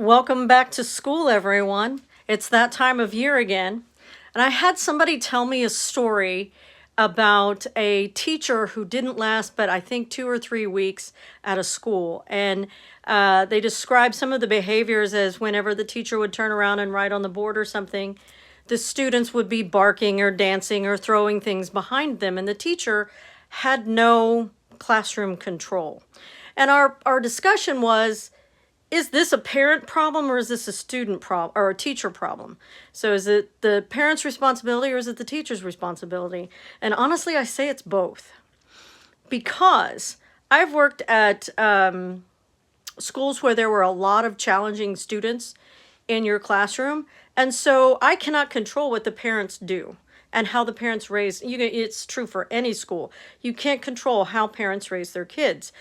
Welcome back to school, everyone. It's that time of year again. And I had somebody tell me a story about a teacher who didn't last, but I think 2 or 3 weeks at a school. And they described some of the behaviors as whenever the teacher would turn around and write on the board or something, the students would be barking or dancing or throwing things behind them. And the teacher had no classroom control. And our discussion was, is this a parent problem or is this a student problem or a teacher problem? So is it the parent's responsibility or is it the teacher's responsibility? And honestly, I say it's both. Because I've worked at schools where there were a lot of challenging students in your classroom. And so I cannot control what the parents do and how the parents raise. It's true for any school. You can't control how parents raise their kids.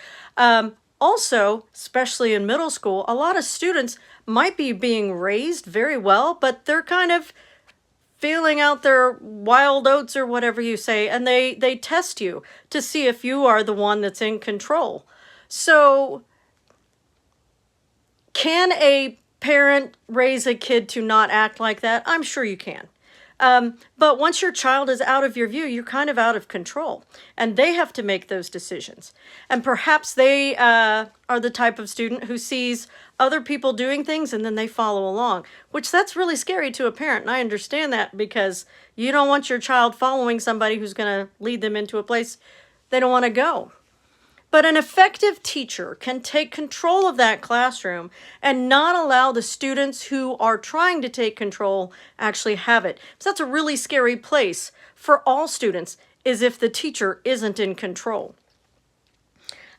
Also, especially in middle school, a lot of students might be being raised very well, but they're kind of feeling out their wild oats or whatever you say, and they test you to see if you are the one that's in control. So, can a parent raise a kid to not act like that? I'm sure you can. But once your child is out of your view, you're kind of out of control. And they have to make those decisions. And perhaps they are the type of student who sees other people doing things and then they follow along, which that's really scary to a parent. And I understand that because you don't want your child following somebody who's going to lead them into a place they don't want to go. But an effective teacher can take control of that classroom and not allow the students who are trying to take control actually have it. So that's a really scary place for all students, is if the teacher isn't in control.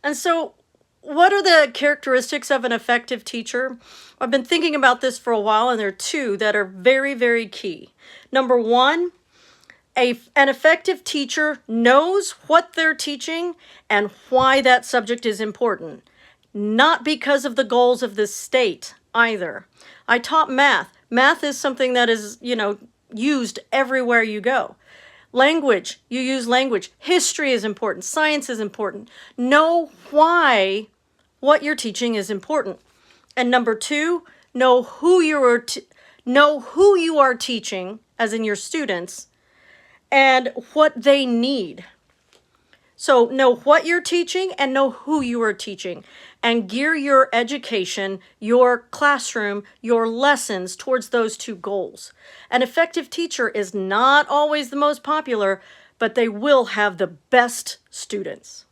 And so what are the characteristics of an effective teacher? I've been thinking about this for a while, and there are two that are very, very key. Number one, an effective teacher knows what they're teaching and why that subject is important, not because of the goals of the state either. I taught math. Math is something that is, used everywhere you go. Language, you use language. History is important. Science is important. Know why what you're teaching is important. And number two, know who you are teaching, as in your students, and what they need. So know what you're teaching and know who you are teaching, and gear your education, your classroom, your lessons towards those two goals. An effective teacher is not always the most popular, but they will have the best students.